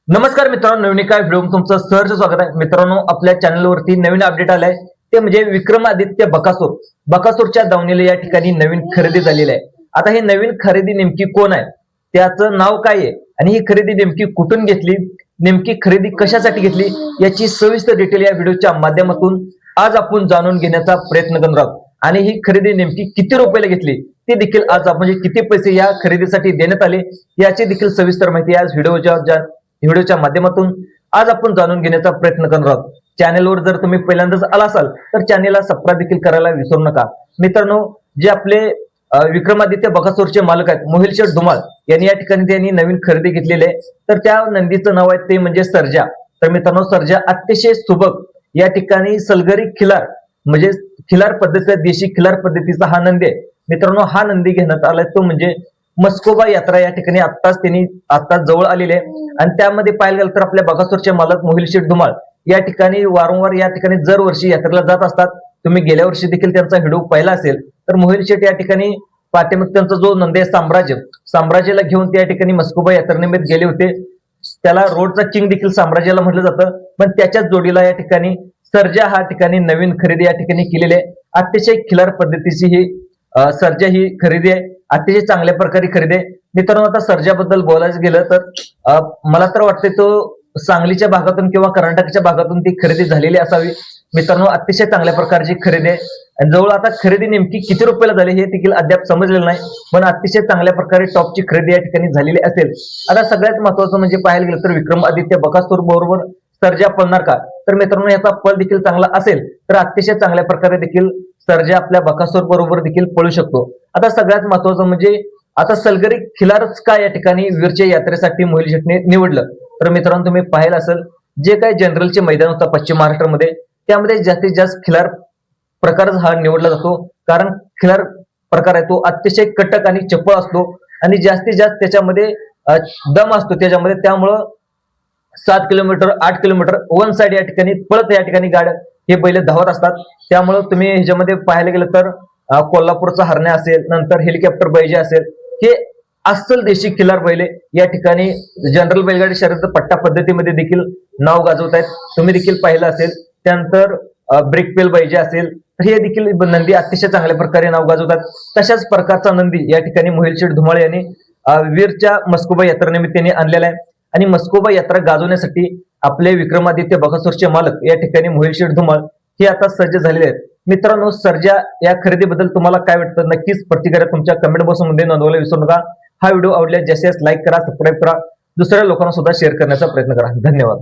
नमस्कार मित्रांनो, नवीन एका व्हिडिओ तुमचं सहर्ष स्वागत आहे. मित्रांनो, आपल्या चॅनलवरती नवीन अपडेट आलाय ते म्हणजे विक्रमादित्य बकासूरच्या दावणीला या ठिकाणी नवीन खरेदी झालेली आहे. आता ही नवीन खरेदी नेमकी कोण आहे, त्याचं नाव काय आहे आणि ही खरेदी नेमकी कुठून घेतली, नेमकी खरेदी कशासाठी घेतली, याची सविस्तर डिटेल या व्हिडिओच्या माध्यमातून आज आपण जाणून घेण्याचा प्रयत्न करणार आहोत. आणि ही खरेदी नेमकी किती रुपयाला घेतली ते देखील आज आपण, म्हणजे किती पैसे या खरेदीसाठी देण्यात आले याची देखील सविस्तर माहिती आज व्हिडिओच्या माध्यमातून आज आपण जाणून घेण्याचा प्रयत्न करणार आहोत. चॅनेलवर जर तुम्ही पहिल्यांदाच आला असाल तर चॅनेलला सबस्क्राईब देखील करायला विसरू नका. मित्रांनो, जे आपले विक्रमादित्य बकासूरचे मालक आहेत मोहिल शेठ धुमाळ यांनी या ठिकाणी त्यांनी नवीन खरेदी घेतलेली आहे. तर त्या नंदीचं नाव आहे ते म्हणजे सर्जा. तर मित्रांनो, सर्जा अतिशय सुबक या ठिकाणी सलगरी खिलार, म्हणजे खिलार पद्धतीचा, देशी खिलार पद्धतीचा हा नंदी आहे. मित्रांनो, हा नंदी घेण्यात आलाय तो म्हणजे मस्कोबा यात्रा या ठिकाणी आत्ताच जवळ आलेली आहे. आणि त्यामध्ये पाहायला गेलं तर आपल्या बकासूरचे मालक मोहिल शेठ धुमाळ या ठिकाणी वारंवार या ठिकाणी दरवर्षी यात्रेला जात असतात. तुम्ही गेल्या वर्षी देखील त्यांचा व्हिडिओ पाहिला असेल. तर मोहिल शेठ या ठिकाणी पाठीमागे त्यांचा जो नंदी आहे साम्राज्याला घेऊन त्या ठिकाणी मस्कोबा यात्रेनिमित्त गेले होते. त्याला रोडचा किंग देखील साम्राज्याला म्हटलं जातं. पण त्याच्याच जोडीला या ठिकाणी सर्जा हा ठिकाणी नवीन खरेदी या ठिकाणी केलेली आहे. अतिशय खिलार पद्धतीची ही सर्जा ही खरेदी आहे. अतिशय चांगल्या प्रकारे खरेदी आहे. मित्रांनो, आता सर्जाबद्दल बोलायचं गेलं तर मला तर वाटतं तो सांगलीच्या भागातून किंवा कर्नाटकच्या भागातून ती खरेदी झालेली असावी. मित्रांनो, अतिशय चांगल्या प्रकारची खरेदी आहे. आणि जवळ आता खरेदी नेमकी किती रुपयाला झाली हे देखील अद्याप समजलेलं नाही, पण अतिशय चांगल्या प्रकारे टॉपची खरेदी या ठिकाणी झालेली असेल. आता सगळ्यात महत्वाचं म्हणजे पाहायला गेलं तर विक्रमादित्य बकासूर बरोबर सर्जा पळणार का, तर मित्रांनो याचा पल देखील चांगला असेल तर अतिशय चांगल्या प्रकारे देखील सर्जा आपल्या बकासूर बरोबर देखील पळू शकतो. आता सगळ्यात महत्वाचं म्हणजे आता सलगरी खिलारच का या ठिकाणी वीरच्या यात्रेसाठी मोहिल शेठने निवडलं, तर मित्रांनो तुम्ही पाहिलं असेल जे काही जनरलचे मैदान होतं पश्चिम महाराष्ट्रामध्ये त्यामध्ये जास्तीत जास्त खिलार प्रकारच हा निवडला जातो. कारण खिलार प्रकार आहे तो अतिशय कटक आणि चपळ असतो आणि जास्तीत जास्त त्याच्यामध्ये दम असतो त्याच्यामध्ये. त्यामुळं 7 किलोमीटर 8 किलोमीटर वन साइड या ठिकाणी पळत या ठिकाणी गाड्या हे बैल धावत असतात. त्यामुळे तुम्ही ह्याच्यामध्ये पाहायला गेलं तर कोल्हापूरचा हरण्या असेल, नंतर हेलिकॉप्टर बैजे असेल, हे अस्सल देशी खिलार बैले या ठिकाणी जनरल बैलगाडी शर्यत पट्टा पद्धतीमध्ये देखील नाव गाजवत आहेत. तुम्ही देखील पाहिलं असेल. त्यानंतर ब्रेकपेल बैजे असेल तर हे देखील नंदी अतिशय चांगल्या प्रकारे नाव गाजवतात. तशाच प्रकारचा नंदी या ठिकाणी मोहिल शेठ धुमाळ यांनी वीरच्या मस्कोबा यात्रेनिमित्ताने आणलेला आहे. आणि मस्कोबा यात्रा गाजवण्यासाठी आपले विक्रमादित्य बकासूरचे मालक या ठिकाणी मोहिल शेठ धुमाळ हे आता सज्ज झालेले आहेत. मित्रांनो, सर्जा या खरेदीबद्दल तुम्हाला काय वाटतं नक्कीच प्रतिक्रिया तुमच्या कमेंट बॉक्समध्ये नोंदवायला विसरू नका. हा व्हिडिओ आवडल्यास जास्तीत जास्त लाईक करा, सबस्क्राईब करा, दुसऱ्या लोकांना सुद्धा शेअर करण्याचा प्रयत्न करा. धन्यवाद.